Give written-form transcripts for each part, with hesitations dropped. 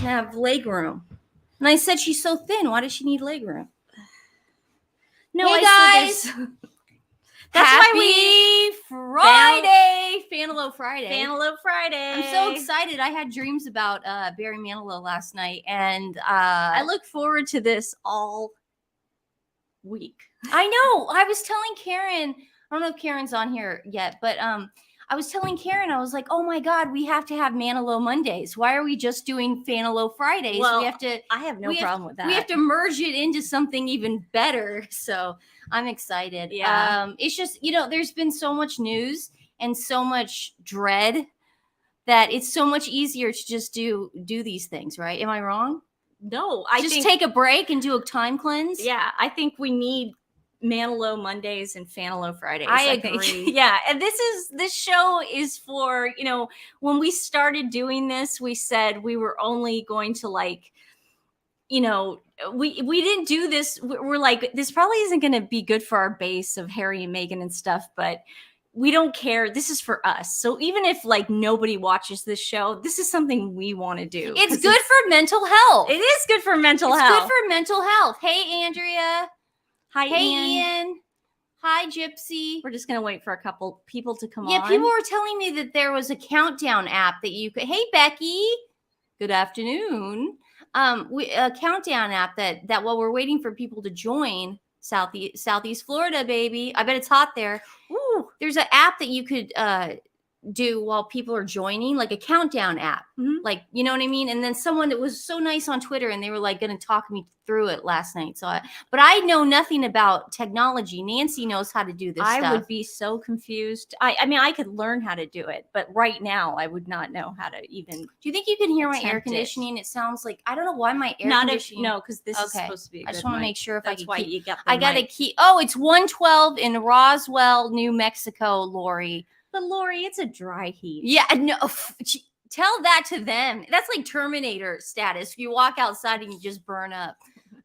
doesn't have leg room. And I said she's so thin. Why does she need leg room? No, hey guys. That's Happy why Friday. Fanilow Friday. Fanilow Friday. I'm so excited. I had dreams about Barry Manilow last night, and I look forward to this all week. I know. I was telling Karen, I don't know if Karen's on here yet, but I was telling Karen, I was like, oh my God, we have to have Manilow Mondays. Why are we just doing Fanilow Fridays? Well, we have to. I have no problem with that. We have to merge it into something even better. So I'm excited. Yeah. It's just, there's been so much news and so much dread that it's so much easier to just do these things, right? Am I wrong? No, I just take a break and do a time cleanse. Yeah, I think we need Manilow Mondays and Fanilow Fridays. I agree. Yeah, and this show is for, when we started doing this, we said we were only going to we didn't do this. We're like, this probably isn't going to be good for our base of Harry and Meghan and stuff, but we don't care. This is for us. So even if nobody watches this show, this is something we want to do. It's good for mental health. It is good for mental health. It's good for mental health. Hey, Andrea. Hi, hey, Ian. Hi, Gypsy. We're just going to wait for a couple people to come on. Yeah, people were telling me that there was a countdown app that you could. Hey, Becky. Good afternoon. A countdown app that while we're waiting for people to join, Southeast Florida, baby. I bet it's hot there. Ooh, there's an app that you could do while people are joining, like a countdown app. Mm-hmm. You know what I mean? And then someone that was so nice on Twitter, and they were going to talk me through it last night. But I know nothing about technology. Nancy knows how to do this stuff. I would be so confused. I mean, I could learn how to do it, but right now I would not know how to even. Do you think you can hear my air conditioning? It sounds like, I don't know why my air conditioning. No, because this is supposed to be. I just want to make sure if That's why you got. I got a key. Oh, it's 112 in Roswell, New Mexico, Lori. But Lori, it's a dry heat. Yeah, no. Tell that to them. That's like Terminator status. You walk outside and you just burn up.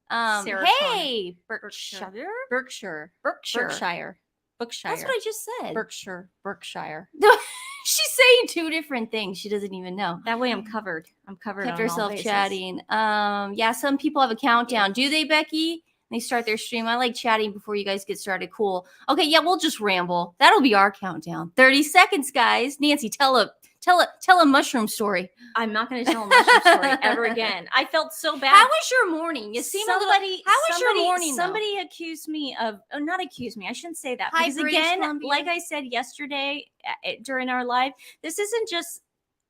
Hey, Berkshire. That's what I just said. Berkshire. She's saying two different things. She doesn't even know. That way I'm covered. Kept herself chatting. Yeah, some people have a countdown. Do they, Becky? They start their stream. I like chatting before you guys get started. Cool. Okay, yeah, we'll just ramble. That'll be our countdown. 30 seconds, guys. Nancy, tell a mushroom story. I'm not going to tell a mushroom story ever again. I felt so bad. How was your morning? You seem How was your morning? Somebody accused me of, not accused me. I shouldn't say that. Hi, because British again, Columbia. like I said yesterday during our live, this isn't just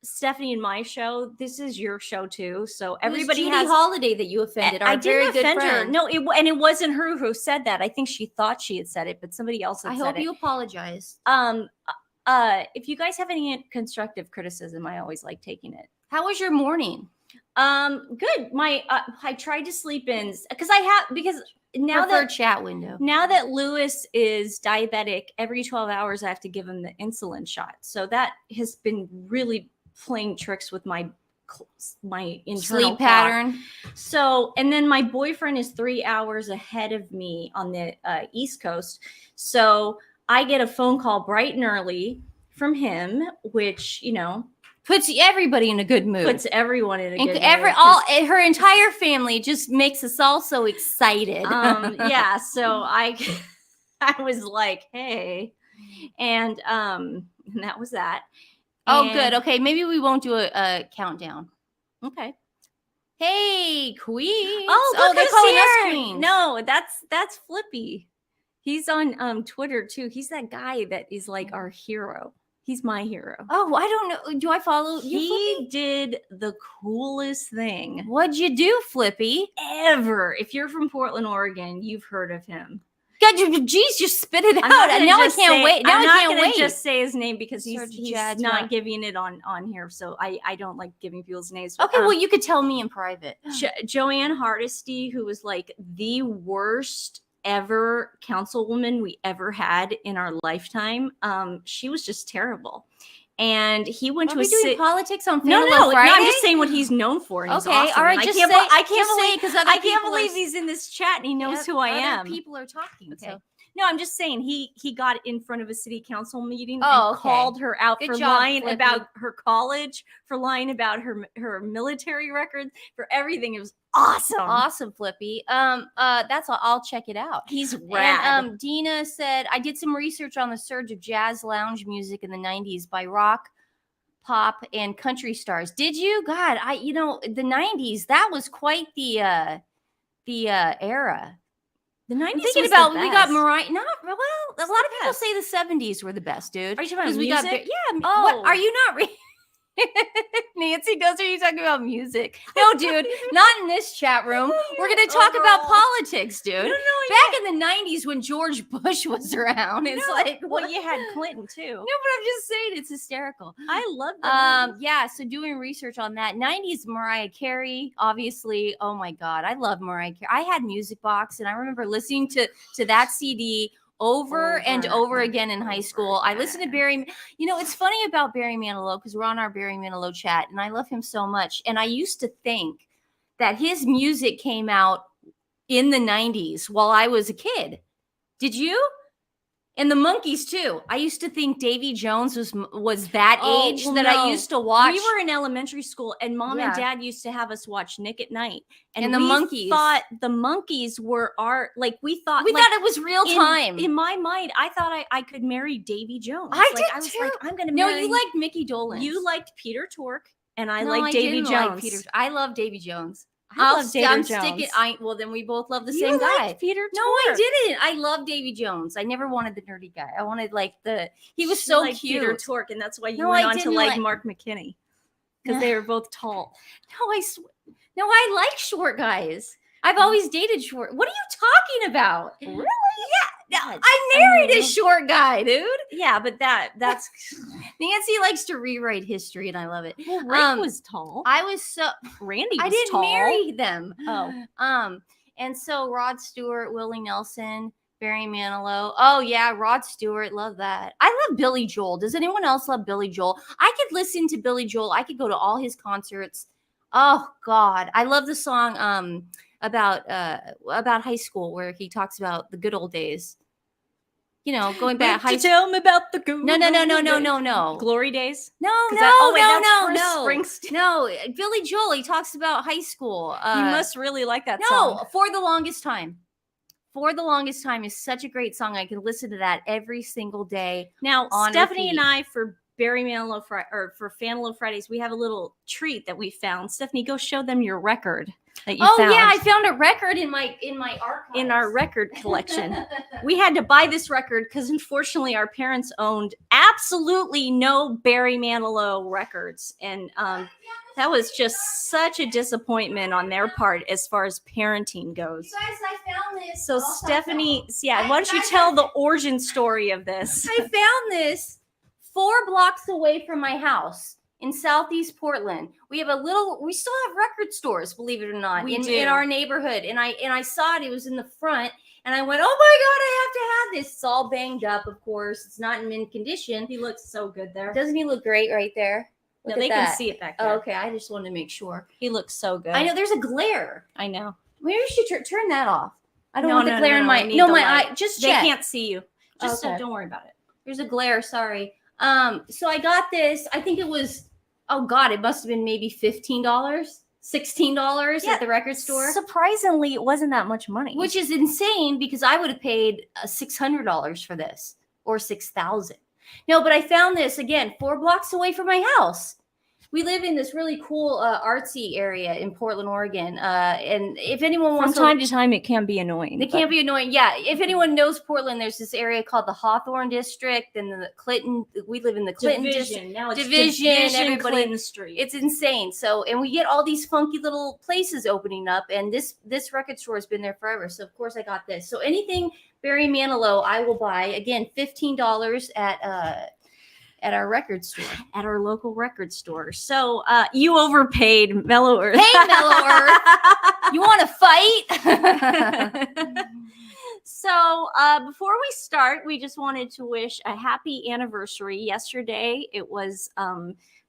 Stephanie and my show. This is your show too. So everybody Judy has Holiday that you offended. Our I didn't offend her. friend. No, it wasn't her who said that. I think she thought she had said it, but somebody else had said it. I hope you apologize. If you guys have any constructive criticism, I always like taking it. How was your morning? Good. I tried to sleep in because now that chat window. Now that Lewis is diabetic, every 12 hours I have to give him the insulin shot. So that has been really playing tricks with my internal sleep pattern. So, and then my boyfriend is 3 hours ahead of me on the East Coast. So I get a phone call bright and early from him, which, puts everybody in a good mood. Puts everyone in a good mood. Her entire family just makes us all so excited. Yeah. So I was like, hey, and that was that. Oh, good. Okay, maybe we won't do a countdown. Okay. Hey, Queen. Oh, they're calling us queens. No, that's Flippy. He's on Twitter too. He's that guy that is like our hero. He's my hero. Oh, I don't know. Do I follow you? He did the coolest thing. What'd you do, Flippy? Ever. If you're from Portland, Oregon, you've heard of him. God, geez, just spit it out. Now I can't wait. Now I can't wait. Just say his name because he's not giving it on here. So I don't like giving people's names. But, okay, well, you could tell me in private. Joanne Hardesty, who was like the worst ever councilwoman we ever had in our lifetime. She was just terrible. And he went to doing politics on Fanilow No, Friday? I'm just saying what he's known for. And okay, he's awesome. All right, I can't believe he's in this chat and he knows who I am. People are talking. Okay. No, I'm just saying he got in front of a city council meeting Oh, and okay. called her out Good for job, lying Flippy. about her college, for lying about her military records, for everything. It was awesome. Awesome, Flippy. That's all. I'll check it out. He's rad. And Dina said, I did some research on the surge of jazz lounge music in the 90s by rock, pop, and country stars. Did you? God, the 90s, that was quite the era. The 90s. I'm thinking was about the we got best. Mariah. Not well. A lot of people best. say the 70s were the best, dude. Are you talking about We got music? yeah. Oh. What are you not? Nancy goes, are you talking about music? No, dude, not in this chat room. We're going to talk about politics, dude. No, Back in the 90s when George Bush was around, it's like, well, you had Clinton too. No, but I'm just saying it's hysterical. I love that. Yeah, so doing research on that. 90s Mariah Carey, obviously. Oh my God, I love Mariah Carey. I had Music Box, and I remember listening to that CD over and over again in high school. I listened to Barry. It's funny about Barry Manilow, because we're on our Barry Manilow chat, and I love him so much. And I used to think that his music came out in the 90s while I was a kid. Did you? And the Monkees too. I used to think Davy Jones was that age that I used to watch. We were in elementary school, and Mom and Dad used to have us watch Nick at Night. And the Monkees. Thought the Monkees were we thought it was real time. In my mind, I thought I could marry Davy Jones. I was too. like, I'm gonna marry. No, you liked Mickey Dolenz. You liked Peter Tork, and I No, liked Davy didn't Jones. like Peter. I love Davy Jones. I'm sticking. Well, then we both love the You same guy. liked Peter Tork. No, I didn't. I love Davy Jones. I never wanted the nerdy guy. I wanted he was so liked cute. Peter Tork, and that's why you No, went I on to didn't like like- Mark McKinney, because they were both tall. No, I like short guys. I've always dated short. What are you talking about? Really? Yeah, I married a short guy, dude. Yeah, but that's Nancy likes to rewrite history, and I love it. well, Rick was tall. I was so Randy was I didn't tall. marry them. Oh. And so Rod Stewart, Willie Nelson, Barry Manilow. Oh yeah, Rod Stewart, love that. I love Billy Joel. Does anyone else love Billy Joel? I could listen to Billy Joel. I could go to all his concerts. Oh God, I love the song about high school, where he talks about the good old days. Going back. Tell me about the good. No. Glory days. No. Springsteen. No, Billy Joel. He talks about high school. You must really like that song. No, For the Longest Time. For the Longest Time is such a great song. I can listen to that every single day. Now, on Stephanie repeat. and I, for Barry Manilow for Fanilow Fridays, we have a little treat that we found. Stephanie, go show them your record that you found. Yeah, I found a record in my archives. In our record collection. We had to buy this record because unfortunately our parents owned absolutely no Barry Manilow records. And that was just such a disappointment on their part as far as parenting goes. You guys, I found this. So Stephanie, why don't you tell the origin story of this? I found this 4 blocks away from my house in Southeast Portland. We still have record stores, believe it or not, in our neighborhood. And I saw it was in the front, and I went, oh my God, I have to have this. It's all banged up, of course. It's not in mint condition. He looks so good there. Doesn't he look great right there? No, they can see it back there. Oh, okay, I just wanted to make sure. He looks so good. I know there's a glare. I know. Maybe you should turn that off. I don't want the glare in my eye. Just they check. can't see you. Just Okay. don't worry about it. There's a glare. Sorry. So I got this. I think it was, oh God, it must have been maybe $15, $16 at the record store. Surprisingly, it wasn't that much money. Which is insane, because I would have paid $600 for this, or $6,000. No, but I found this again 4 blocks away from my house. We live in this really cool artsy area in Portland, Oregon. And if anyone wants from time to time, it can be annoying. It can be annoying. Yeah. If anyone knows Portland, there's this area called the Hawthorne District, and the Clinton. We live in the Clinton Division. Now it's Division. Everybody, Clinton Street. It's insane. So, and we get all these funky little places opening up, and this record store has been there forever. So, of course, I got this. So, anything Barry Manilow, I will buy. Again, $15 at our record store. At our local record store. So you overpaid, Mellow Earth. Hey, Mellow Earth. You want to fight? So before we start, we just wanted to wish a happy anniversary. Yesterday, it was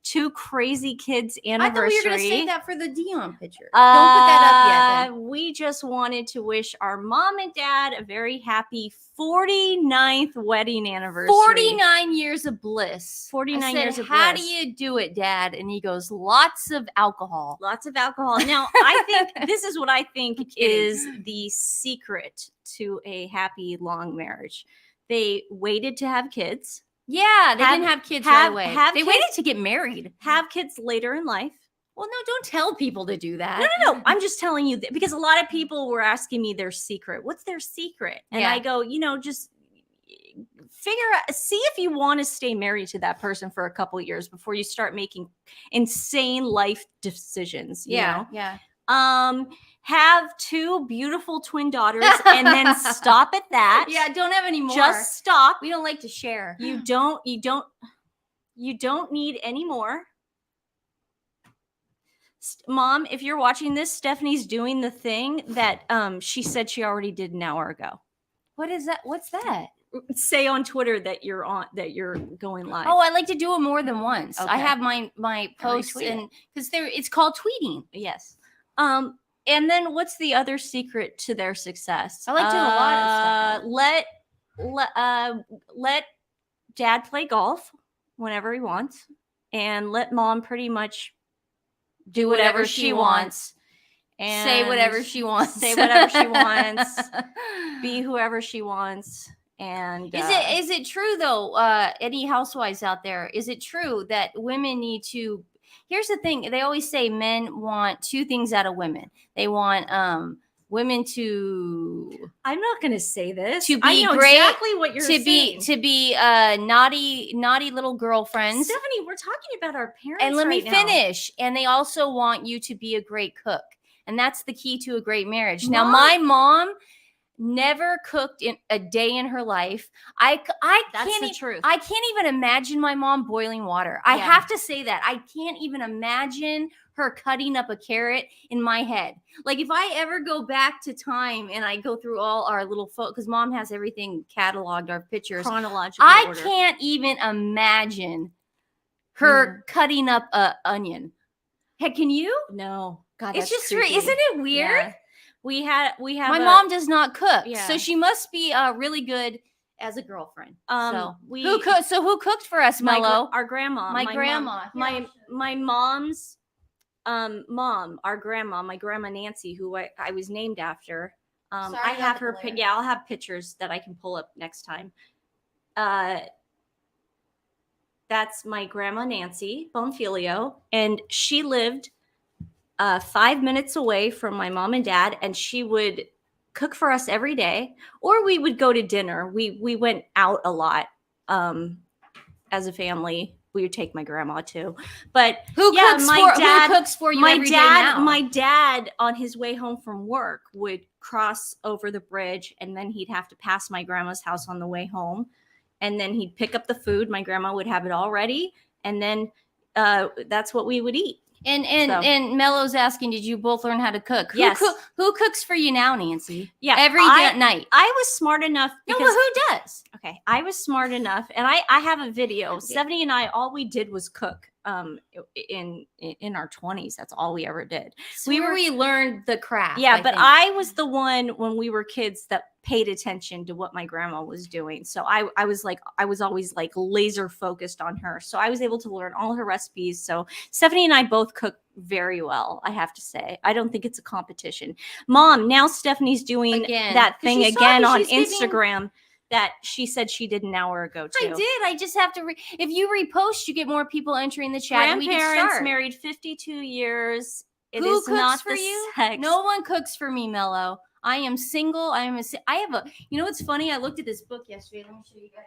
two crazy kids I anniversary. thought we were going to save that for the Dion picture. Don't put that up yet. Then. We just wanted to wish our mom and dad a very happy 49th wedding anniversary. 49 years of bliss. 49 years of How bliss. do you do it, Dad? And he goes, lots of alcohol. Lots of alcohol. Now, I think this is what I think is the secret to a happy, long marriage. They waited to have kids. Yeah, they didn't have kids right away. They waited to get married. Have kids later in life. Well, no, don't tell people to do that. No. I'm just telling you that because a lot of people were asking me their secret. What's their secret? And I go, just figure out, see if you want to stay married to that person for a couple of years before you start making insane life decisions. You know? Yeah. Have two beautiful twin daughters and then stop at that. Yeah, don't have any more. Just stop. We don't like to share. You don't need any more. Mom, if you're watching this, Stephanie's doing the thing that she said she already did an hour ago. What is that? What's that? Say on Twitter that you're going live. Oh, I like to do it more than once. Okay. I have my posts and because it's called tweeting. Yes. And then what's the other secret to their success? I like doing a lot of stuff. Let dad play golf whenever he wants, and let mom pretty much do whatever she wants. And say whatever she wants. Say whatever she wants. Be whoever she wants. And is it true though? Any housewives out there? Is it true that women need to? Here's the thing. They always say men want two things out of women. They want women to. I'm not going to say this. To be I know great. Exactly what you're saying. To be naughty little girlfriends. Stephanie, we're talking about our parents. And let me finish. And they also want you to be a great cook. And that's the key to a great marriage. Now, my mom never cooked in a day in her life. That's the truth. I can't even imagine my mom boiling water. I have to say that. I can't even imagine her cutting up a carrot in my head. Like if I ever go back to time and I go through all our little photos, because mom has everything cataloged, our pictures. Chronological order. Can't even imagine her cutting up a onion. Heck, can you? No. God, it's just creepy. Isn't it weird? Yeah. We have my mom does not cook, so she must be really good as a girlfriend. Who cooked for us, Mello? Our grandma. My grandma. My mom's mom, our grandma, my grandma Nancy, who I was named after. I have her. I'll have pictures that I can pull up next time. That's my grandma Nancy Bonfilio, and she lived 5 minutes away from my mom and dad, and she would cook for us every day, or we would go to dinner. We went out a lot as a family. We would take my grandma too, but who cooks for you every day now? My dad on his way home from work would cross over the bridge, and then he'd have to pass my grandma's house on the way home, and then he'd pick up the food. My grandma would have it all ready, and then that's what we would eat. And Mello's asking, did you both learn how to cook? Yes. Who cooks for you now, Nancy? Yeah. Every night. I was smart enough. Because, no, but who does? Okay. I was smart enough. And I have a video. Stephanie and I, all we did was cook in our 20s. That's all we ever did. So we learned the craft. Yeah. I was the one when we were kids that paid attention to what my grandma was doing. So I was always like laser focused on her. So I was able to learn all her recipes. So Stephanie and I both cook very well, I have to say. I don't think it's a competition. Mom, now Stephanie's doing that thing again on Instagram that she said she did an hour ago too. I did. I just have to if you repost, you get more people entering the chat. Grandparents married 52 years. Who cooks for you? No one cooks for me, Mello. I am single. I have a, what's funny? I looked at this book yesterday. Let me show you guys.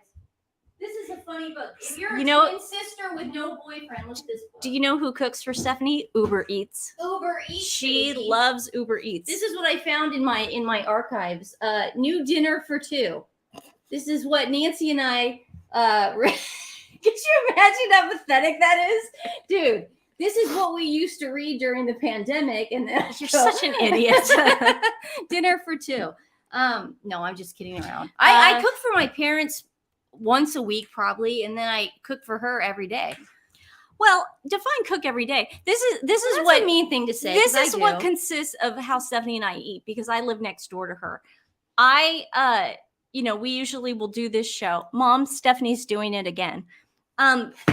This is a funny book. If you're a twin sister with no boyfriend, look at this book. Do you know who cooks for Stephanie? Uber Eats. Uber Eats. She loves Uber Eats. This is what I found in my archives. New dinner for two. This is what Nancy and I could you imagine how pathetic that is? Dude, this is what we used to read during the pandemic, and then you're such an idiot. Dinner for two. No, I'm just kidding around. I cook for my parents once a week probably, and then I cook for her every day. Well, define cook every day. This is That's what a mean thing to say. this 'cause I is what do. consists of how Stephanie and I eat, because I live next door to her. We usually will do this show. Mom, Stephanie's doing it again.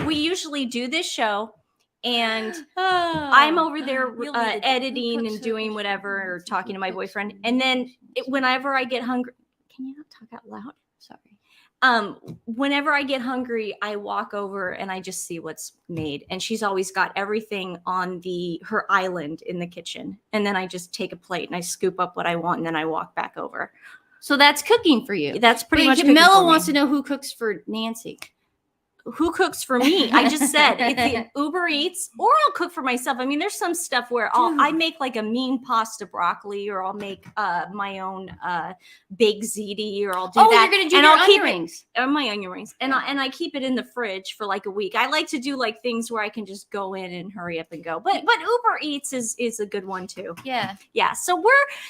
We usually do this show, and I'm over there editing and doing whatever, or talking to my boyfriend. And then whenever I get hungry, can you not talk out loud? Sorry. Whenever I get hungry, I walk over and I just see what's made. And she's always got everything on her island in the kitchen. And then I just take a plate and I scoop up what I want, and then I walk back over. So that's cooking for you. That's pretty much cooking Mello for me. wants to know who cooks for Nancy. Who cooks for me? I just said it's Uber Eats, or I'll cook for myself. I mean, there's some stuff where I make like a mean pasta broccoli, or I'll make my own baked ziti, or I'll do that. Oh, you're gonna do your onion rings. My onion rings, and I keep it in the fridge for like a week. I like to do like things where I can just go in and hurry up and go. But Uber Eats is a good one too. Yeah. So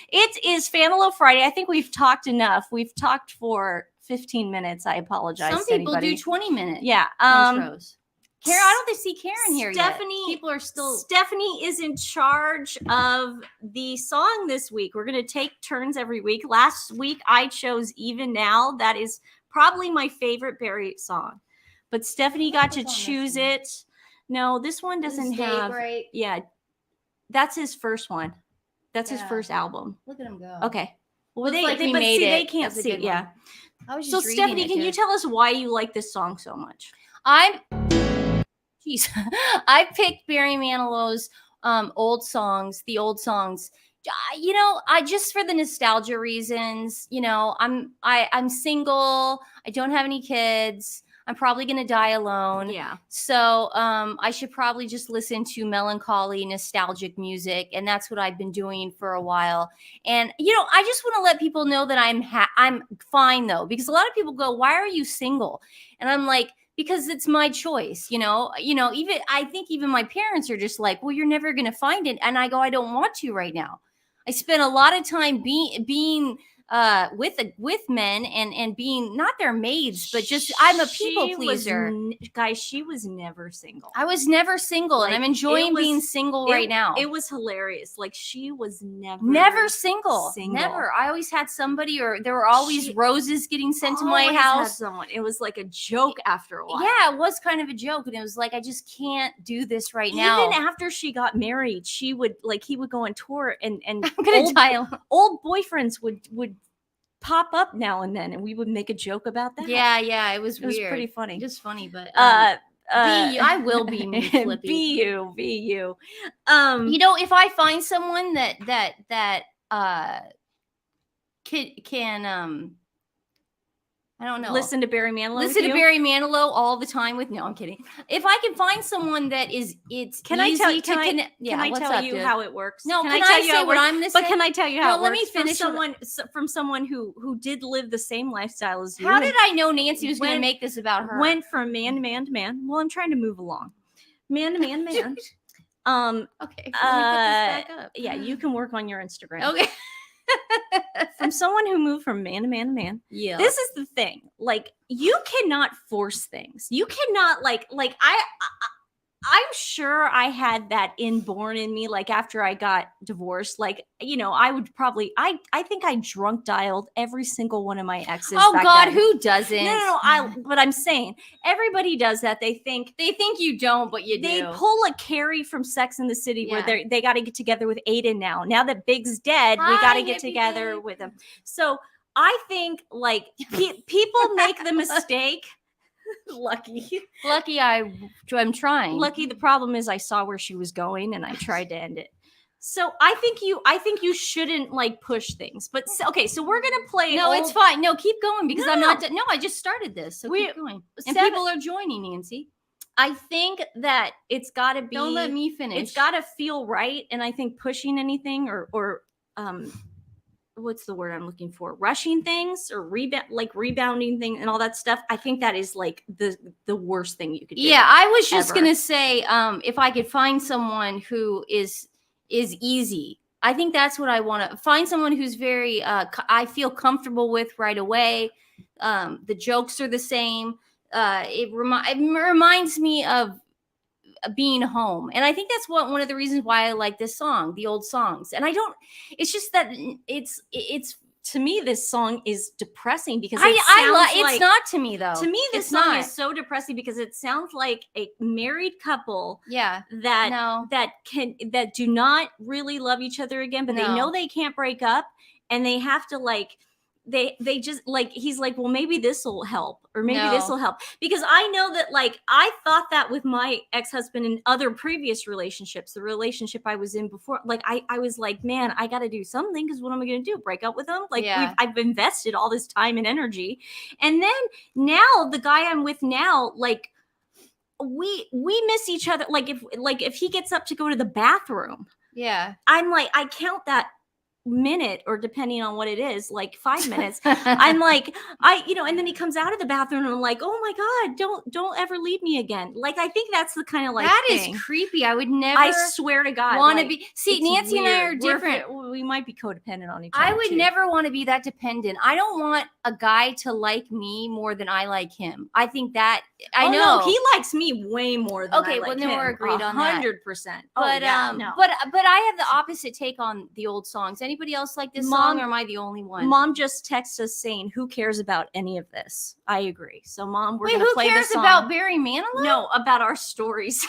it is Fanilow Friday. I think we've talked enough. We've talked for 15 minutes. I apologize. Some people do 20 minutes. Yeah. Intros. Karen, I don't see Karen here Stephanie, yet. People are still. Stephanie is in charge of the song this week. We're going to take turns every week. Last week I chose Even Now. That is probably my favorite Barry song. But Stephanie got to choose it. No, this one doesn't have. Right. Yeah. That's his first one. That's his first album. Look at him go. Okay. Well, they can't see. Yeah. So Stephanie, can you tell us why you like this song so much? I picked Barry Manilow's old songs, the old songs. I just for the nostalgia reasons. I'm single. I don't have any kids. I'm probably going to die alone. Yeah. So I should probably just listen to melancholy, nostalgic music. And that's what I've been doing for a while. And, I just want to let people know that I'm fine, though, because a lot of people go, why are you single? And I'm like, because it's my choice. Even I think even my parents are just like, well, you're never going to find it. And I go, I don't want to right now. I spent a lot of time being with men and being not their maids, but just I'm a people pleaser. Guys, she was never single. I was never single, and I'm enjoying being single right now. It was hilarious. Like she was never single. Never. I always had somebody, or there were always roses getting sent to my house. Someone. It was like a joke after a while. Yeah, it was kind of a joke, and it was like I just can't do this right now. Even after she got married, he would go on tour, and I'm gonna die. Old boyfriends would pop up now and then, and we would make a joke about that. Yeah, it was weird. It was pretty funny. Just funny, but I will be me, Flippy. Be you. If I find someone that can I don't know. Listen to Barry Manilow. Listen to Barry Manilow all the time with. No, I'm kidding. If I can find someone that is, can I tell you how it works? No, can I say what I'm going to say? But can I tell you how it works? Let me finish. From someone who did live the same lifestyle as you. How did I know Nancy was going to make this about her? Went from man to man to man. Well, I'm trying to move along. Man to man to man. Okay. Let me put this back up. Yeah, you can work on your Instagram. Okay. From someone who moved from man to man to man. Yeah. This is the thing. Like, you cannot force things. You cannot I'm sure I had that inborn in me. Like after I got divorced, I would probably, I think I drunk dialed every single one of my exes. Oh God, then. who doesn't? No. But I'm saying everybody does that. They think you don't, but you do. They pull a Carrie from Sex and the City where they got to get together with Aiden now. Now that Big's dead, we got to get together with him. So I think people make the mistake. Lucky I'm trying. Lucky, the problem is I saw where she was going and I tried to end it. So I think you shouldn't push things. But okay, so we're gonna play. No, it's fine. No, keep going because I'm not. No, I just started this. So keep going. And people are joining, Nancy. I think that it's got to be. Don't let me finish. It's got to feel right, and I think pushing anything or what's the word I'm looking for? Rushing things or rebounding things and all that stuff. I think that is the worst thing you could do. Yeah, I was just gonna say, if I could find someone who is easy, I think that's what I want to find. Someone who's very, I feel comfortable with right away. The jokes are the same. It reminds me of being home. And I think that's one of the reasons why I like this song, the old songs. And I don't, it's just that it's to me, this song is depressing because it's not to me though. To me, this it's song not. is so depressing because it sounds like a married couple Yeah. that do not really love each other again, but they know they can't break up, and they have to like they just like, he's like, well, maybe this will help, or maybe this will help, because I know that, like, I thought that with my ex-husband and other previous relationships, the relationship I was in before, like I was like, man, I got to do something, because what am I going to do? Break up with him? Like, I've invested all this time and energy, and then now the guy I'm with now, like, we miss each other. Like if he gets up to go to the bathroom, I'm like, I count that minute, or depending on what it is, like 5 minutes. I'm like, and then he comes out of the bathroom and I'm like, oh my God, don't ever leave me again. Like, I think that's the kind of like that thing. Is creepy. I would never, I swear to God, want to be. See, Nancy weird. And I are different. We might be codependent on each other. I would never want to be that dependent. I don't want a guy to like me more than I like him. I think that I know he likes me way more than I like well, then him. we're agreed on that. 100%. But but I have the opposite take on the old songs. Anybody else like this song, or am I the only one? Mom just texted us saying, "Who cares about any of this?" I agree. So, Mom, we're going to play this song. Who cares about Barry Manilow? No, about our stories.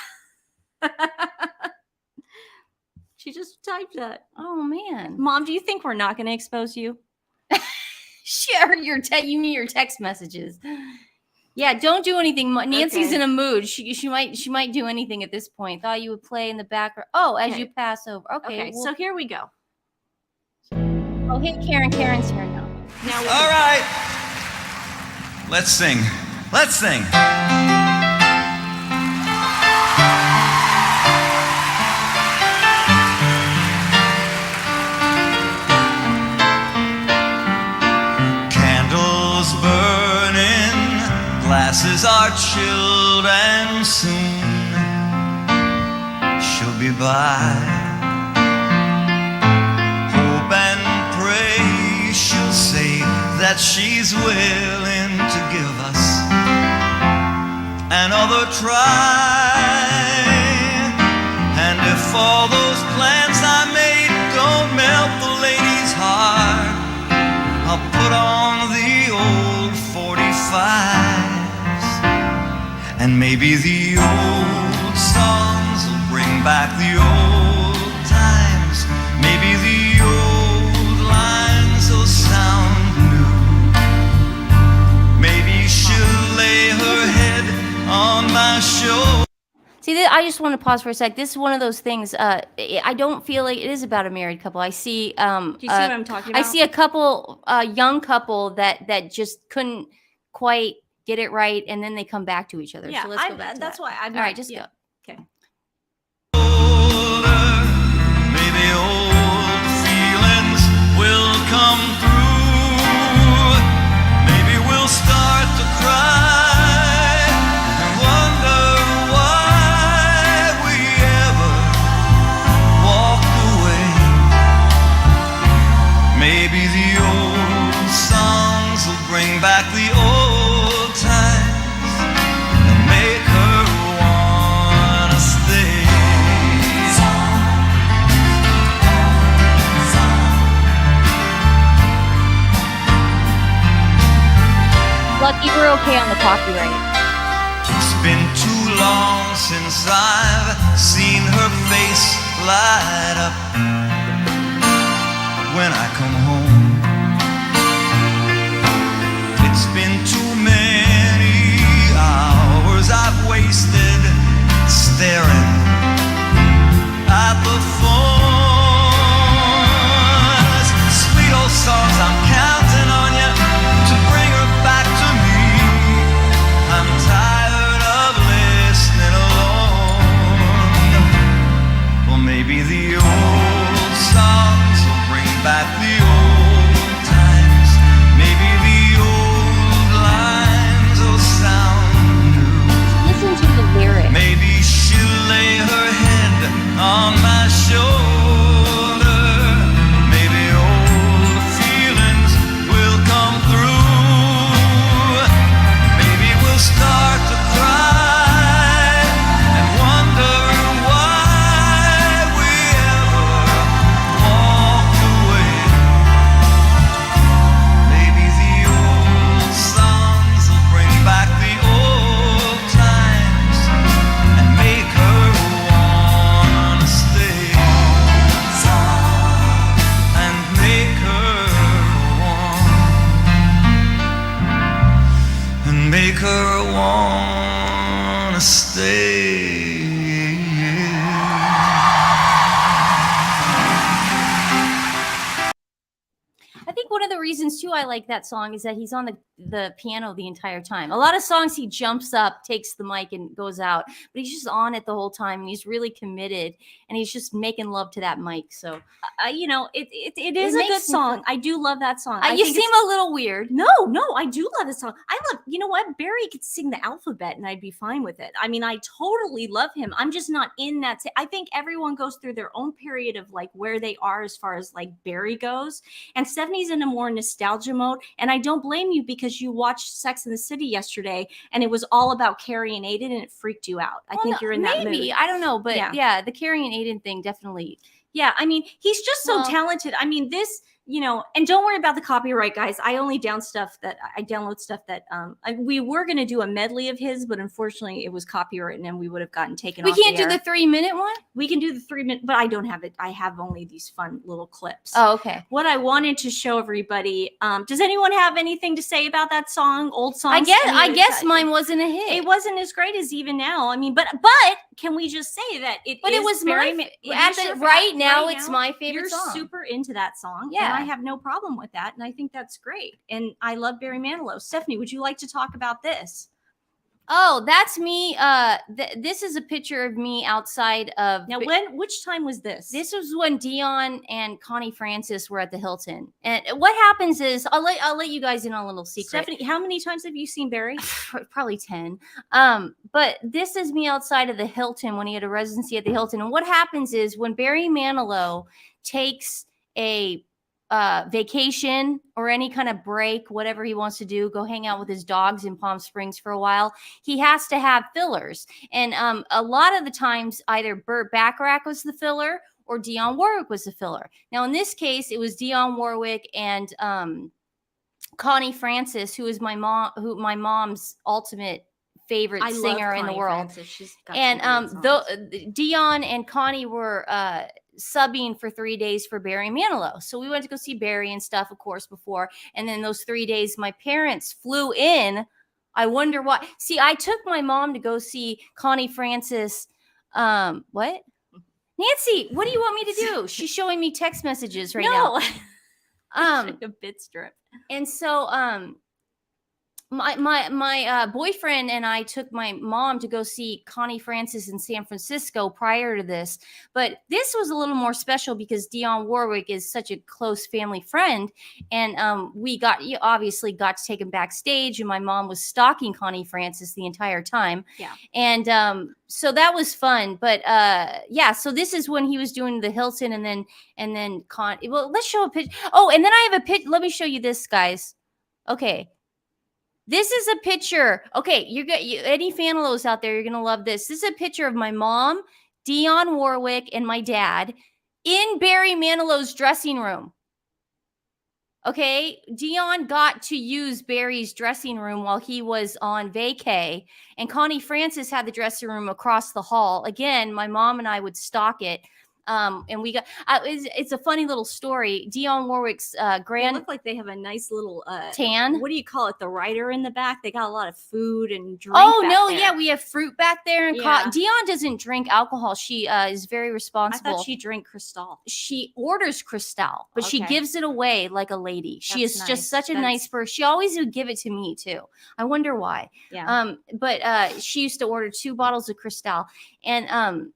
She just typed that. Oh man, Mom, do you think we're not going to expose you? Share your you mean your text messages? Yeah, don't do anything. Nancy's in a mood. She might do anything at this point. Thought you would play in the background. Oh, as you pass over. Okay, so here we go. Oh, hey, Karen. Karen's here now. All right. Let's sing. Let's sing. Candles burning, glasses are chilled, and soon she'll be by. She'll say that she's willing to give us another try. And if all those plans I made don't melt the lady's heart, I'll put on the old 45s, and maybe the old songs will bring back the old times. Maybe the old lines will sound new. Maybe she'll lay her head on my shoulder. See, I just want to pause for a sec. This is one of those things. I don't feel like it is about a married couple. I see. Do you see what I'm talking about? I see a couple, young couple that just couldn't quite get it right, and then they come back to each other. Yeah, so let's go back to that's that. why. All right, just go. Okay. Maybe old feelings will come through. Maybe we'll start to cry and wonder why we ever walked away. Maybe the old songs will bring back the old times and make her wanna stay. Lucky, we're okay on the copyright. It's been too long since I've seen her face light up when I come home. It's been too many hours I've wasted staring at the phone. Sweet old songs, I'm counting on you to bring her back to me. I'm tired of listening alone. Well, maybe the old think one of the reasons too I like that song is that he's on the piano the entire time. A lot of songs he jumps up, takes the mic, and goes out, but he's just on it the whole time, and he's really committed, and he's just making love to that mic. So you know, it is a good song. I do love that song. you seem a little weird. No, I do love this song. I love, you know what? Barry could sing the alphabet and I'd be fine with it. I mean, I totally love him. I'm just not in that. I think everyone goes through their own period of like where they are as far as like Barry goes. And Stephanie's in a more nostalgia mode. And I don't blame you because you watched Sex in the City yesterday and it was all about Carrie and Aiden and it freaked you out. I think you're in that mood. Maybe. I don't know. But yeah, the Carrie and Aiden thing definitely. Yeah, I mean, he's just so talented. I mean, this, you know, and don't worry about the copyright, guys. I only download stuff that we were going to do a medley of his, but unfortunately it was copywritten and we would have gotten taken off. We can't do the 3-minute one? We can do the 3-minute, but I don't have it. I have only these fun little clips. Oh, okay. What I wanted to show everybody, does anyone have anything to say about that song, old song? I guess mine wasn't a hit. It wasn't as great as even now. I mean, but can we just say that it was right now it's my favorite song. You're super into that song. Yeah. And I have no problem with that. And I think that's great. And I love Barry Manilow. Stephanie, would you like to talk about this? Oh, that's me. This is a picture of me outside of. Now, which time was this? This was when Dion and Connie Francis were at the Hilton. And what happens is, I'll let you guys in on a little secret. Stephanie, how many times have you seen Barry? Probably 10. But this is me outside of the Hilton when he had a residency at the Hilton. And what happens is when Barry Manilow takes a vacation or any kind of break, whatever he wants to do, go hang out with his dogs in Palm Springs for a while, he has to have fillers. And a lot of the times either Burt Bacharach was the filler or Dionne Warwick was the filler. Now in this case, it was Dionne Warwick and Connie Francis, who is my mom's ultimate favorite singer in the world. And Dionne and Connie were subbing for 3 days for Barry Manilow. So we went to go see Barry and stuff, of course, before. And then those 3 days, my parents flew in. I wonder why. See, I took my mom to go see Connie Francis. What? Nancy, what do you want me to do? She's showing me text messages right now. A bit strip. And so my boyfriend and I took my mom to go see Connie Francis in San Francisco prior to this. But this was a little more special because Dionne Warwick is such a close family friend. And we obviously got to take him backstage. And my mom was stalking Connie Francis the entire time. Yeah. And so that was fun. But yeah, so this is when he was doing the Hilton and then well, let's show a picture. Oh, and then I have a picture. Let me show you this, guys. Okay. This is a picture. Okay, any Fanilows out there, you're going to love this. This is a picture of my mom, Dionne Warwick, and my dad in Barry Manilow's dressing room. Okay, Dionne got to use Barry's dressing room while he was on vacay, and Connie Francis had the dressing room across the hall. Again, my mom and I would stalk it. And we got it's a funny little story. Dionne Warwick's They look like they have a nice little tan. What do you call it? The rider in the back. They got a lot of food and drink. Oh back no, there. yeah, we have fruit back there. And Dionne doesn't drink alcohol. She is very responsible. I thought she drank Cristal. She orders Cristal, but she gives it away like a lady. She is just such a nice person. She always would give it to me too. I wonder why. Yeah. But she used to order 2 bottles of Cristal, and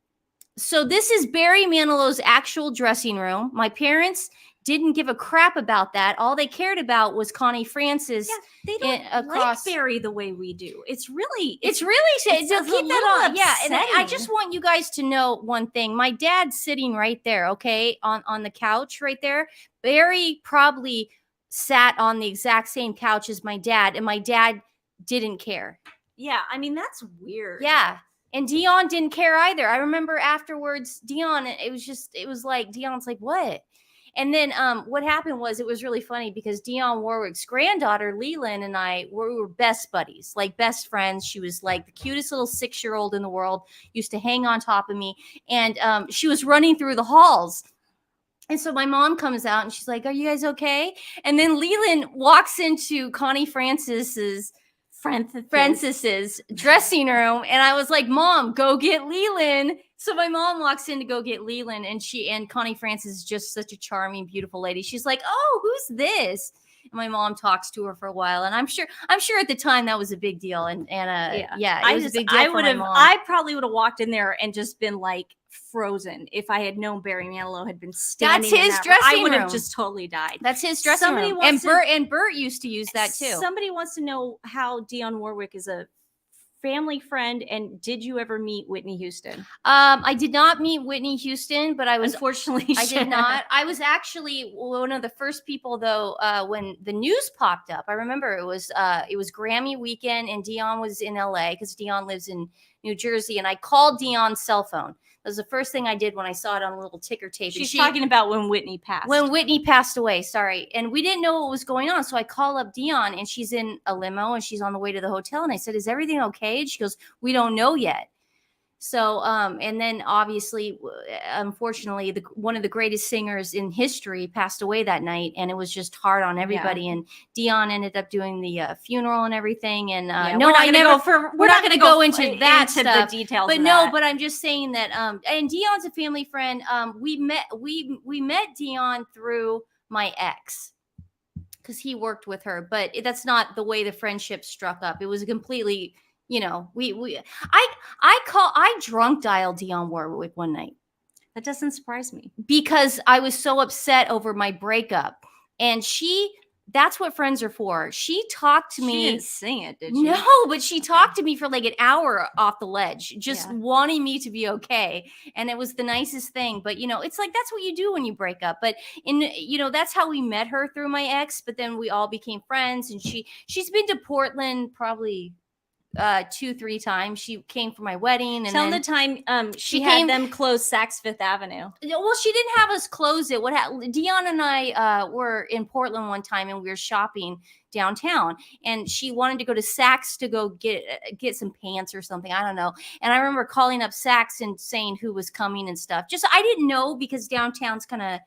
so this is Barry Manilow's actual dressing room. My parents didn't give a crap about that. All they cared about was Connie Francis. Yeah, they don't like Barry the way we do. It's really keep that on. Yeah, and I just want you guys to know one thing. My dad's sitting right there, okay, on the couch right there. Barry probably sat on the exact same couch as my dad, and my dad didn't care. Yeah, I mean, that's weird. Yeah. And Dionne didn't care either. I remember afterwards, Dionne, it was like, Dionne's like, what? And then what happened was, it was really funny because Dionne Warwick's granddaughter, Leland, and I were best buddies, like best friends. She was like the cutest little 6-year-old in the world, used to hang on top of me. And she was running through the halls. And so my mom comes out and she's like, are you guys okay? And then Leland walks into Connie Francis's dressing room, and I was like, Mom, go get Leland So my mom walks in to go get Leland, and Connie Francis is just such a charming, beautiful lady. She's like, "Oh, who's this?" And my mom talks to her for a while, and I'm sure at the time that was a big deal. And it was a big deal for my mom. I probably would have walked in there and just been like frozen if I had known Barry Manilow had been standing. That's his dressing room. I would have just totally died. That's his dressing room. And Bert used to use that too. Somebody wants to know how Dionne Warwick is a family friend, and did you ever meet Whitney Houston? I did not meet Whitney Houston, but unfortunately I did not. I was actually one of the first people though when the news popped up. I remember it was Grammy weekend and Dionne was in LA because Dionne lives in New Jersey, and I called Dionne's cell phone. That was the first thing I did when I saw it on a little ticker tape. She's talking about when Whitney passed. When Whitney passed away, sorry. And we didn't know what was going on. So I call up Dionne, and she's in a limo, and she's on the way to the hotel. And I said, "Is everything okay?" And she goes, "We don't know yet." So, and then obviously, unfortunately, one of the greatest singers in history passed away that night, and it was just hard on everybody. Yeah. And Dionne ended up doing the funeral and everything. And we're not going to go into that stuff, the details. But no, but I'm just saying that. And Dionne's a family friend. We met Dionne through my ex, because he worked with her. But that's not the way the friendship struck up. It was a completely. I drunk dialed Dionne Warwick one night. That doesn't surprise me because I was so upset over my breakup, and that's what friends are for. She talked to me. She didn't sing it, did she? No, but she talked to me for like an hour off the ledge, just wanting me to be okay. And it was the nicest thing. But it's like, that's what you do when you break up. But that's how we met her, through my ex. But then we all became friends, and she's been to Portland probably 2-3 times. She came for my wedding, and tell the time she had them close Saks Fifth Avenue. Well, she didn't have us close it. What happened? Dionne and I were in Portland one time, and we were shopping downtown, and she wanted to go to Saks to go get some pants or something. I don't know. And I remember calling up Saks and saying who was coming and stuff. Just I didn't know, because downtown's kind of.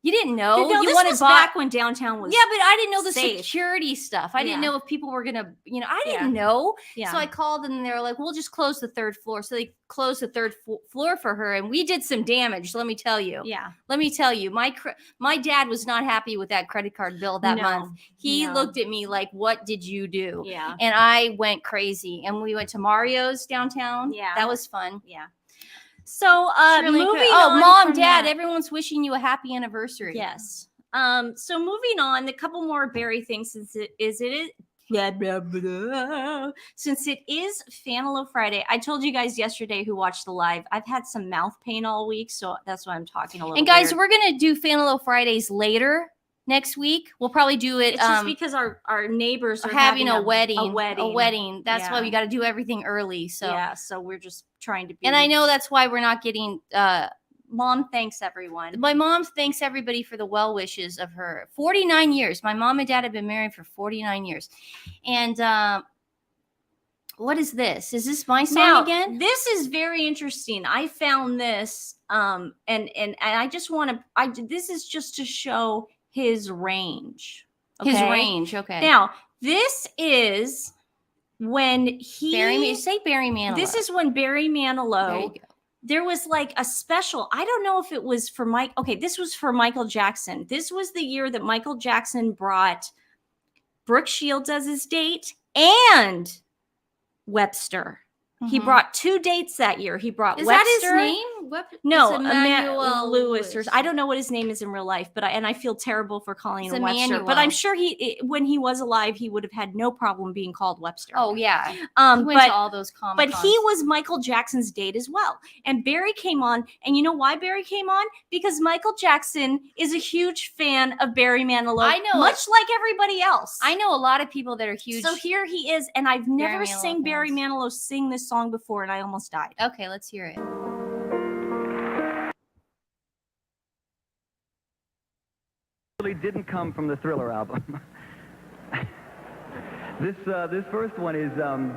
You didn't know. You wanted back when downtown was. Yeah, but I didn't know the safe. Security stuff. I didn't know if people were gonna. I didn't know. Yeah. So I called, and they were like, "We'll just close the third floor." So they closed the third floor for her, and we did some damage. Let me tell you. Yeah. Let me tell you, my dad was not happy with that credit card bill that month. He looked at me like, "What did you do?" Yeah. And I went crazy, and we went to Mario's downtown. Yeah. That was fun. Yeah. So moving on. Oh, Mom, Dad, everyone's wishing you a happy anniversary. Yes. So moving on, a couple more Barry things since it is Fanilow Friday. I told you guys yesterday who watched the live. I've had some mouth pain all week, so that's why I'm talking a little. And guys, weird. We're gonna do Fanilow Fridays later next week. We'll probably do it. It's just because our neighbors are having a wedding. A wedding. That's why we got to do everything early. So yeah, so we're just trying to be. And I know that's why we're not getting. Mom thanks everyone. My mom thanks everybody for the well wishes of her 49 years. My mom and dad have been married for 49 years. And what is this? Is this my song again? This is very interesting. I found this and I just want to this is just to show his range. Okay? His range, okay. Now, this is when say Barry Manilow. This is when Barry Manilow. There was like a special. I don't know if it was for Mike. Okay, this was for Michael Jackson. This was the year that Michael Jackson brought Brooke Shields as his date and Webster. He brought 2 dates that year. He brought Webster. Is that his name? No, Emmanuel Lewis. I don't know what his name is in real life, but I feel terrible for calling him Webster. But I'm sure when he was alive, he would have had no problem being called Webster. Oh yeah, he went to all those Comic-Cons. But he was Michael Jackson's date as well. And Barry came on, and you know why Barry came on? Because Michael Jackson is a huge fan of Barry Manilow. I know, much like everybody else. I know a lot of people that are huge. So here he is, and I've never seen Barry Manilow sing this song before, and I almost died. Okay, let's hear it. Really didn't come from the Thriller album. This first one is Ben.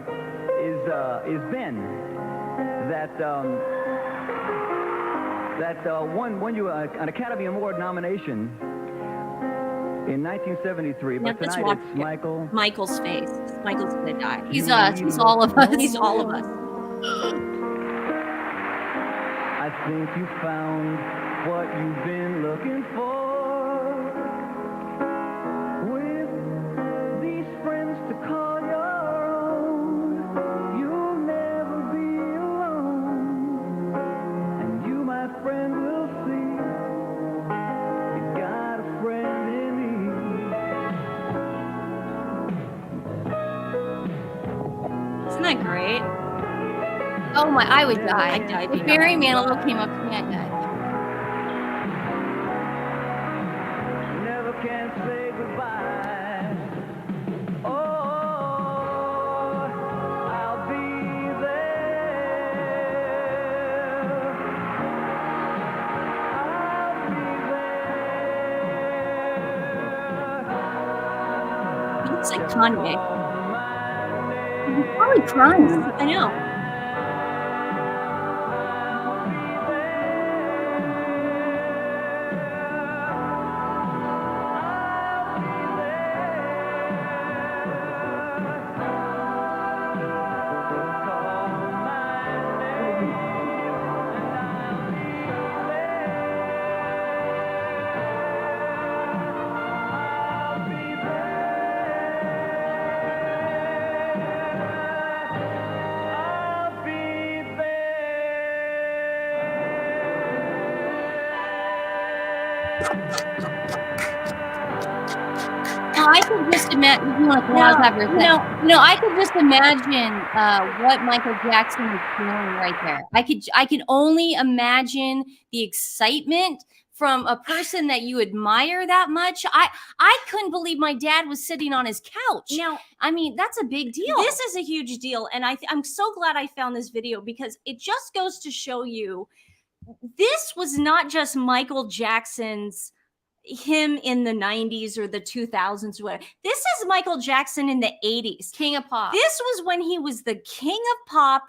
That won you an Academy Award nomination in 1973. But tonight it's Michael. Michael's face. Michael's gonna die. He's us. He's all of us. He's all of us. think you found what you've been looking for. With these friends to call your own, you'll never be alone. And you, my friend, will see you got a friend in me. Isn't that great? Oh my, I would die. I died. If Barry Manilow came up to me, I'd die. Never can say goodbye. Oh, I'll be there. I'll be there. It's like Kanye. He's probably crying. I know. Now, I could just imagine. You want to pause that for a second? No, I could just imagine what Michael Jackson was doing right there. I can only imagine the excitement from a person that you admire that much. I couldn't believe my dad was sitting on his couch. Now, I mean, that's a big deal. this is a huge deal, and I'm so glad I found this video because it just goes to show you this was not just Michael Jackson's him in the 90s or the 2000s or whatever. This is Michael Jackson in the 80s. King of Pop. This was when he was the king of pop,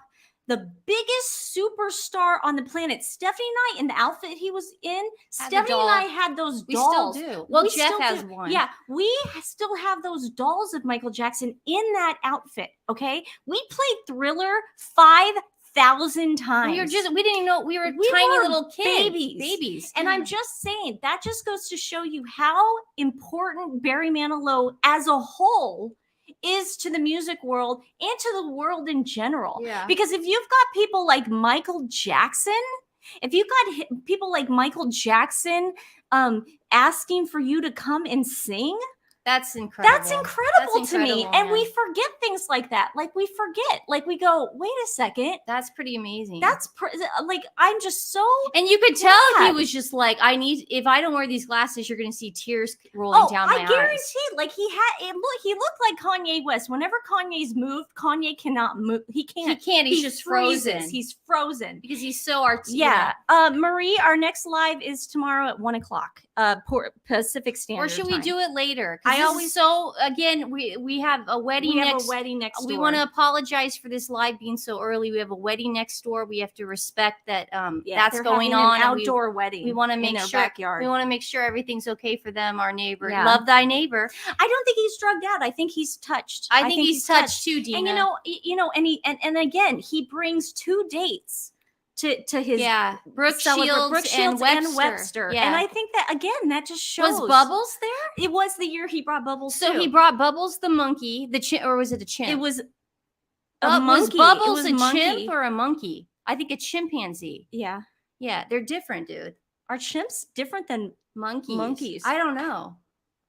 the biggest superstar on the planet. Stephanie and I, in the outfit he was in, Had the Stephanie and doll. I had those We dolls. still do. Well, We Jeff still has do. one. Yeah, we still have those dolls of Michael Jackson in that outfit. Okay, we played Thriller 5,000 times. We didn't even know we were We tiny were little kids. babies. And I'm just saying that just goes to show you how important Barry Manilow as a whole is to the music world and to the world in general. Yeah. Because if you've got people like Michael Jackson, if you've got people like Michael Jackson asking for you to come and sing, That's incredible. that's incredible That's to me. incredible, And we man. forget things like that. Like we forget, like we go, wait a second. That's pretty amazing. That's like, I'm just so. And you could tell he glad. was just like, if I don't wear these glasses, you're going to see tears rolling down my I guarantee eyes. like he looked like Kanye West. Whenever Kanye's moved, Kanye cannot move. He can't. He's He just freezes. frozen. He's frozen. Because he's so artistic. Yeah. Marie, our next live is tomorrow at 1:00 Pacific Standard Or should we Time. do it later? I I always- always again we have a wedding We have next. a wedding next We door. want to apologize for this live being so early. We have a wedding next door. We have to respect that that's they're going having on. an and outdoor wedding. we want to in make their sure backyard. we want to make sure everything's okay for them, our neighbor. Yeah. Love thy neighbor. I don't think he's drugged out. I think he's touched. I think he's touched too, Dina. And and and again, he brings 2 dates to his Brooke Shields, and Webster. Yeah. And I think that again, that just shows. Was Bubbles there? It was the year he brought Bubbles. So too. he brought Bubbles the monkey, or was it a chimp? It was a Was monkey. Bubbles It was a monkey. chimp or a monkey? I think a chimpanzee. Yeah. Yeah, they're different, dude. Are chimps different than Monkeys. I don't know.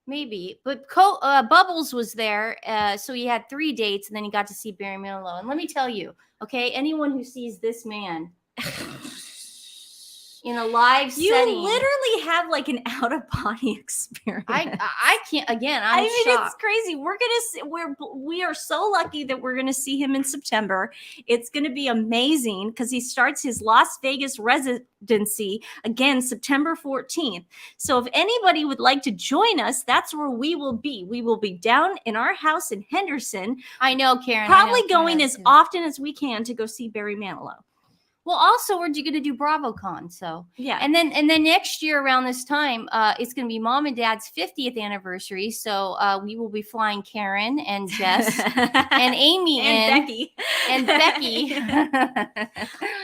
Maybe. But Bubbles was there. So he had 3 dates and then he got to see Barry Manilow. And let me tell you, okay, anyone who sees this man in a live you setting. literally have like an out of body experience? I can't, again, I'm it's shocked. crazy. We're gonna see, we are so lucky that we're gonna see him in September. It's gonna be amazing because he starts his Las Vegas residency again September 14th. So if anybody would like to join us, that's where we will be. We will be down in our house in Henderson, I know, Karen. probably I know, Karen going does as too. often as we can to go see Barry Manilow. Well, also we're going to do BravoCon, so Yeah. and then next year around this time, it's going to be Mom and Dad's 50th anniversary. So we will be flying Karen and Jess and Amy and Becky and Becky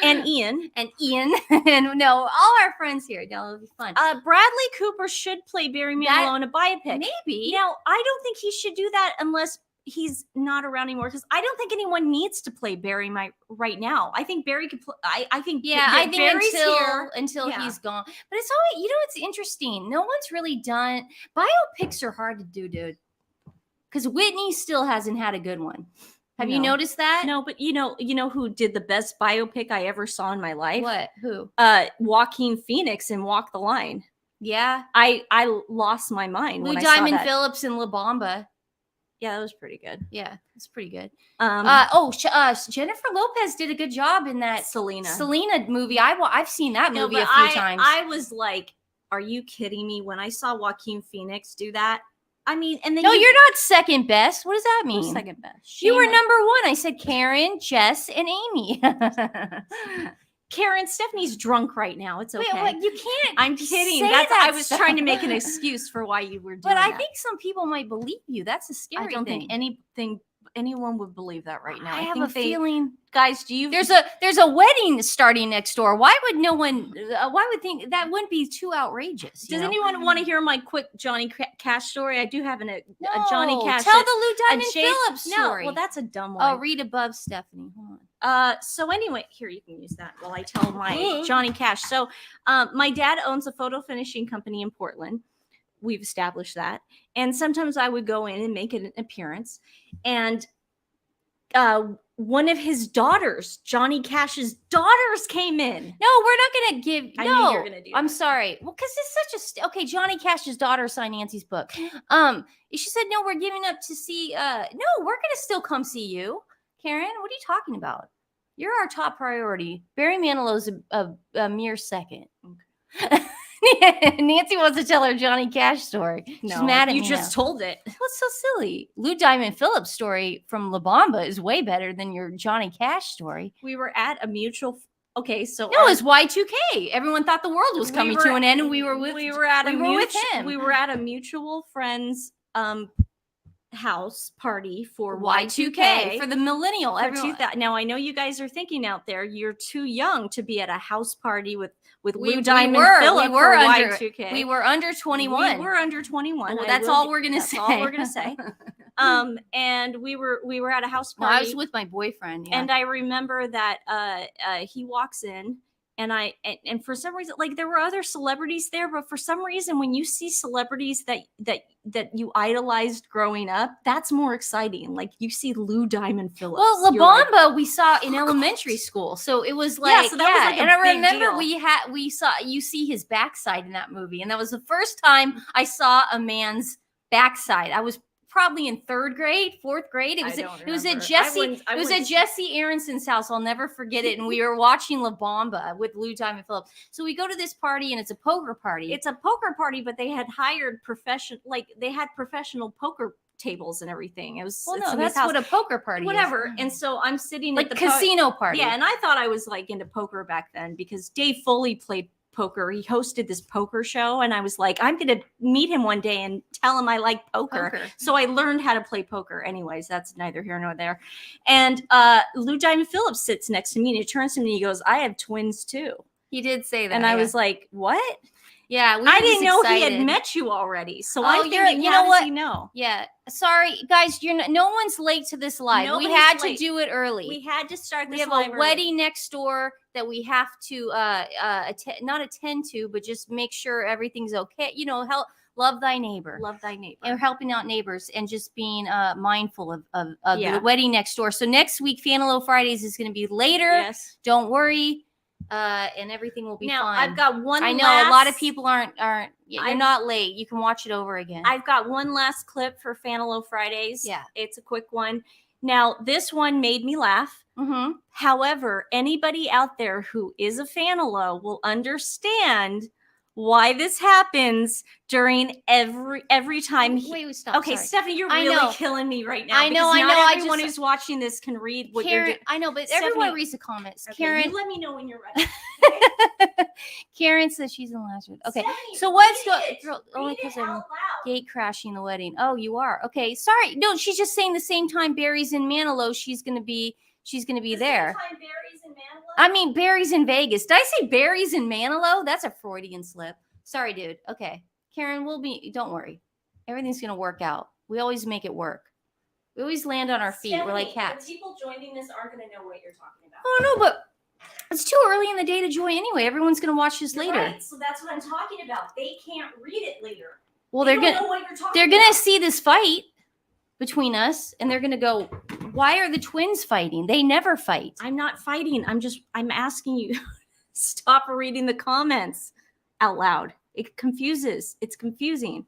and Ian and no, all our friends here. No, it'll be fun. Bradley Cooper should play Barry Manilow in a biopic. Maybe. Now, I don't think he should do that unless he's not around anymore, because I don't think anyone needs to play Barry right now. I think Barry could play. I think Barry's until Yeah. he's gone. But it's always, it's interesting. No one's really done biopics are hard to do, dude. Because Whitney still hasn't had a good one. Have you No. noticed that? No, but you know who did the best biopic I ever saw in my life? What? Who? Joaquin Phoenix in Walk the Line. Yeah. I lost my mind Lou when I saw Diamond that. Phillips and La Bamba. Yeah, that was pretty good. Yeah, it's pretty good. Jennifer Lopez did a good job in that Selena movie. I've seen that movie a but few times. I was like, are you kidding me? When I saw Joaquin Phoenix do that, I mean, and then No, you're not second best. What does that mean? Who's second best. You were Shame number one. I said Karen, Jess, and Amy. Karen, Stephanie's drunk right now. It's okay. Wait, what? You can't. I'm kidding. say That's that I was stuff. trying to make an excuse for why you were doing But I that. think some people might believe you. That's a scary I don't thing. think anyone would believe that right now. I have think a feeling guys, do you? there's a wedding starting next door. Why would no one? Why would think that wouldn't be too outrageous? Does anyone want to hear my quick Johnny Cash story? I do have a Johnny No, Cash. Tell the Lou Diamond Jay- Phillips No, story. well, that's a dumb one. Oh, read above, Stephanie. Hold on. So anyway, here you can use that while I tell my Johnny Cash. So, my dad owns a photo finishing company in Portland. We've established that, and sometimes I would go in and make an appearance, and one of his daughters, Johnny Cash's daughters, came in. No, we're not gonna give. I no, knew you were gonna do I'm that. sorry. Well, because it's such a okay. Johnny Cash's daughter signed Nancy's book. She said, "No, we're giving up to see. No, we're gonna still come see you, Karen. What are you talking about? You're our top priority. Barry Manilow's a mere second." Okay. Nancy wants to tell her Johnny Cash story. She's mad at you me just now. told it. What's so silly? Lou Diamond Phillips' story from La Bamba is way better than your Johnny Cash story. We were at a mutual. Okay, so No, it's Y2K. Everyone thought the world was coming to an end, and we were with him. We were at a mutual friend's house party for Y2K for the millennial. for Everyone, 2000. Now I know you guys are thinking out there, you're too young to be at a house party with we Lou Diamond were. Phillips We were for under. Y2K. We were under 21. We were under 21. Well, I that's will- all we're gonna that's say. all we're gonna say. And we were at a house No, party. I was with my boyfriend. Yeah. And I remember that he walks in, and for some reason, like there were other celebrities there, but for some reason, when you see celebrities that you idolized growing up, that's more exciting. Like you see Lou Diamond Phillips. Well, La you're like, Bamba we saw in elementary school, so it was like Yeah, so that was like a and I big remember deal. we saw you see his backside in that movie, and that was the first time I saw a man's backside. I was probably in fourth grade. It was don't it was at remember. Jesse I it was at wouldn't- Jesse Aronson's house. I'll never forget it. And we were watching La Bamba with Lou Diamond Phillips. So we go to this party, and it's a poker party. It's a poker party, but they had hired they had professional poker tables and everything. It was well, it's no, in his that's house. what a poker party Whatever. is. And so I'm sitting Like at the casino party. Yeah, and I thought I was like into poker back then because Dave Foley played poker. He hosted this poker show, and I was like, I'm gonna meet him one day and tell him I like poker. So I learned how to play poker. Anyways, that's neither here nor there. And Lou Diamond Phillips sits next to me, and he turns to me and he goes, "I have twins too." He did say that. And I was like, "What?" yeah, we I were just didn't know he excited. had met you already. So Oh, I'm you're- thinking, you how know does what? he know? Yeah, sorry guys, no one's late to this live. Nobody's we had late. to do it early. We had to start We this have live a early. wedding next door that we have to not attend to, but just make sure everything's okay. You know, help love thy neighbor. Love thy neighbor. And helping out neighbors and just being mindful of Yeah. the wedding next door. So next week, Fanilow Fridays is going to be later. Yes. Don't worry, and everything will be Now fine. I've got one. I know a lot of last- people aren't. You're I've- not late. You can watch it over again. I've got one last clip for Fanilow Fridays. Yeah. It's a quick one. Now, this one made me laugh. Mm-hmm. However, anybody out there who is a Fanilow will understand why this happens during every time. Wait, stop. Okay, sorry. Stephanie, you're I really know. killing me right now. I know, because I not know, I everyone just- who's watching this can read what you're Karen, doing. I know, but Stephanie- everyone reads the comments. Okay, Karen, you let me know when you're ready. Karen says she's in the last one. Okay, Stephanie, so what's read it. only Read because it I'm out loud. gate crashing the wedding. Oh, you are. Okay, sorry. No, she's just saying the same time Barry's in Manilow, she's gonna be The there. same time Barry's in Manilow? I mean, Barry's in Vegas. Did I say Barry's in Manilow? That's a Freudian slip. Sorry, dude. Okay, Karen, don't worry. Everything's gonna work out. We always make it work. We always land on our feet. We're like Stephanie, cats. The people joining this aren't going to know what you're talking about. Oh no, but it's too early in the day to join anyway. Everyone's gonna watch this You're later. right, so that's what I'm talking about. They can't read it later. Well, They they're don't gonna know what you're talking they're gonna about. see this fight between us, and they're gonna go, "Why are the twins fighting? They never fight." I'm not fighting. I'm asking you stop reading the comments out loud. It confuses. It's confusing.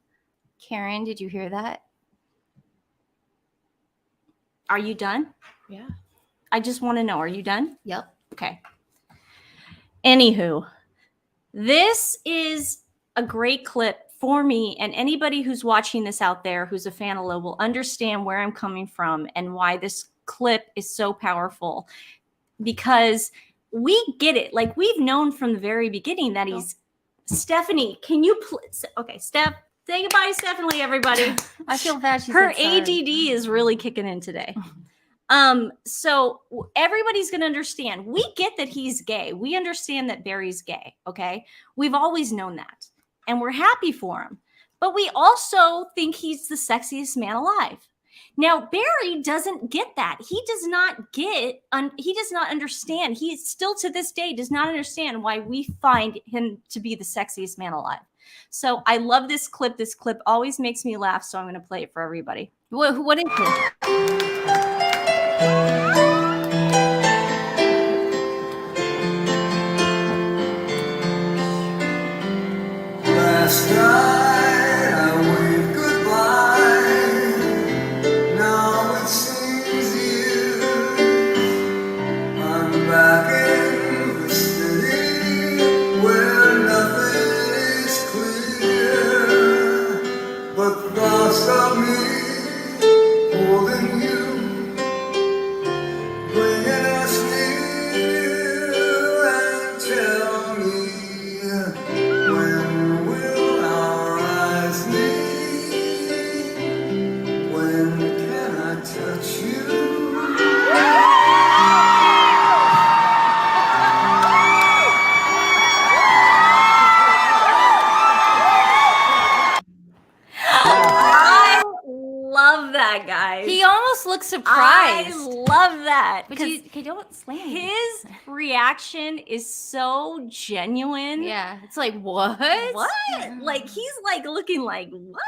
Karen, did you hear that? Are you done? Yeah. I just want to know, are you done? Yep. Okay. Anywho, this is a great clip for me, and anybody who's watching this out there who's a Fanilow will understand where I'm coming from and why this clip is so powerful, because we get it. Like, we've known from the very beginning that he's Stephanie. Can you please? Okay, Steph, say goodbye to Stephanie, everybody. I feel bad. She Her said sorry. ADD is really kicking in today. So everybody's going to understand. We get that he's gay. We understand that Barry's gay. Okay. We've always known that, and we're happy for him, but we also think he's the sexiest man alive. Now, Barry doesn't get that. He does not get, he does not understand. He still to this day does not understand why we find him to be the sexiest man alive. So I love this clip. This clip always makes me laugh. So I'm going to play it for everybody. What is it? Last night I waved goodbye. Now it seems years I'm back in the city where nothing is clear but thoughts of me holding you, bringing us near, and tell me, when will our eyes meet? When can I touch you? I love that, guys. He almost looks I surprised. love that. But Because you don't slam. his reaction is so genuine. Yeah, it's like what? What? Like, he's like looking like, what?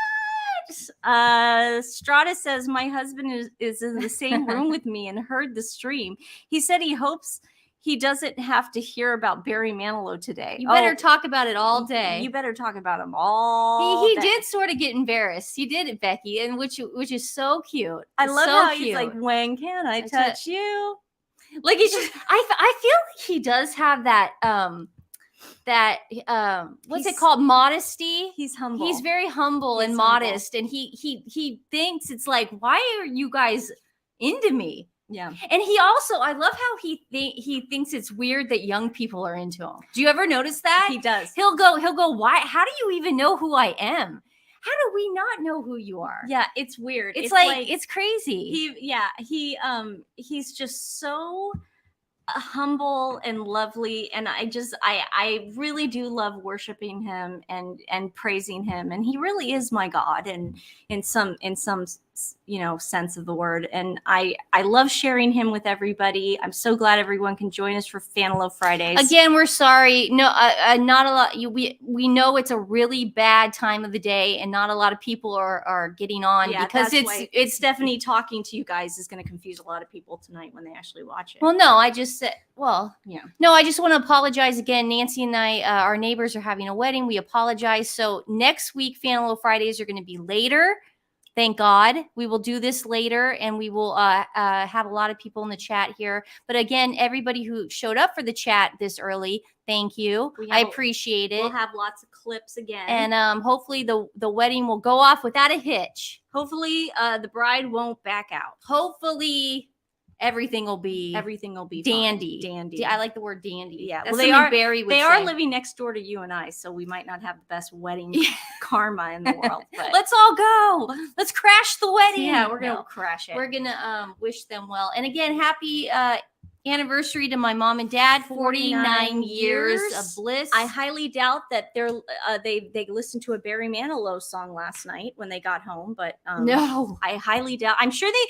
Strata says, my husband is in the same room with me and heard the stream. He said he hopes he doesn't have to hear about Barry Manilow today. You better talk about it all day. You better talk about him all He day. did sort of get embarrassed. He did it, Becky, and which is so cute. I It's love so how cute. he's like, when can I That's touch you? Like he's just. I feel like he does have that what's it He's- called, modesty. He's humble. He's very humble and He's humble. modest, and he thinks it's like, why are you guys into me? yeah. And he also, I love how he thinks it's weird that young people are into him. Do you ever notice that? He does. He'll go, why? How do you even know who I am? How do we not know who you are? Yeah, it's weird. It's like it's crazy. He's just so humble and lovely, and I really do love worshiping him and praising him, and he really is my God, and in some sense of the word, and I love sharing him with everybody. I'm so glad everyone can join us for Fanilow Fridays. Again, we're sorry. No, not a lot. We know it's a really bad time of the day, and not a lot of people are getting on because it's Stephanie talking to you guys is going to confuse a lot of people tonight when they actually watch it. Well, no, I just said, yeah. No, I just want to apologize again. Nancy and I, our neighbors are having a wedding. We apologize. So next week, Fanilow Fridays are going to be later Thank God. We will do this later, and we will have a lot of people in the chat here. But again, everybody who showed up for the chat this early, thank you. I appreciate it. We'll have lots of clips again. And hopefully the wedding will go off without a hitch. Hopefully the bride won't back out. Hopefully everything will be dandy. Fine. Dandy. I like the word dandy. Yeah. That's Well, something Barry would they say. are living next door to you and I, so we might not have the best wedding karma in the world. But Let's all go. Let's crash the wedding. yeah, we're gonna No. crash it. We're gonna wish them well. And again, happy anniversary to my mom and dad. 49 years of bliss. I highly doubt that they listened to a Barry Manilow song last night when they got home, but no, I highly doubt. I'm sure they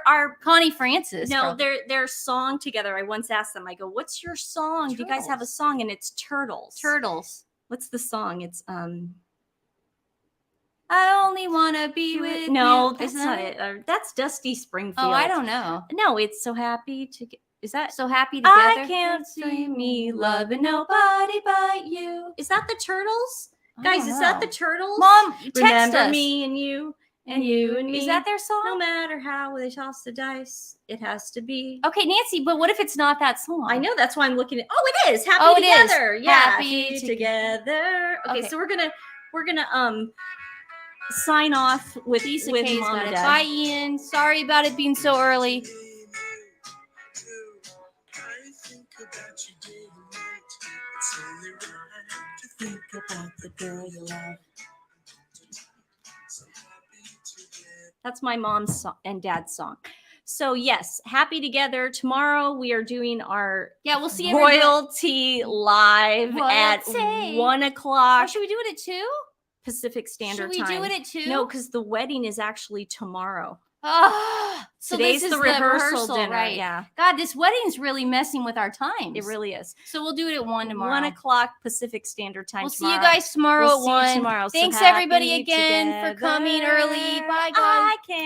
are Connie Francis. no, probably. their song together. I once asked them, I go, "What's your song? Do you guys have a Turtles. song?" And it's Turtles. Turtles. What's the song? It's I only wanna be with no, you. that's Isn't not that it. That's Dusty Springfield. Oh, I don't know. No, it's So Happy to get. Is that So happy together. I can't see me loving nobody but you? Is that the Turtles? I Guys, don't is that the know. Turtles? Mom, text Remember us. me and you and you and me. Is that their song? No matter how they toss the dice, it has to be. Okay, Nancy, but what if it's not that song? I know, that's why I'm looking at. Oh, it is Happy Oh, it is. Together. Yeah, Happy Together. Okay, Okay. so we're gonna sign off with Piece of with K's Mom got and it. Dad. Bye, Ian. Sorry about it being so early. It's only right to think about the girl you love. So happy together. That's my mom's and dad's song. So yes, Happy Together. Tomorrow we are doing our Yeah, we'll see everybody. royalty live at Royalty. 1 Oh, o'clock should we do it at 2? Pacific Standard Should we Time. do it at 2? No, because the wedding is actually tomorrow. Oh, so Today's this the is rehearsal dinner. right? Yeah, God, this wedding's really messing with our times. it really is. So we'll do it at 1 tomorrow. 1 o'clock Pacific Standard Time. We'll see tomorrow. you guys tomorrow We'll at see you 1. tomorrow. So Thanks everybody happy again for coming early. together. Bye guys. I can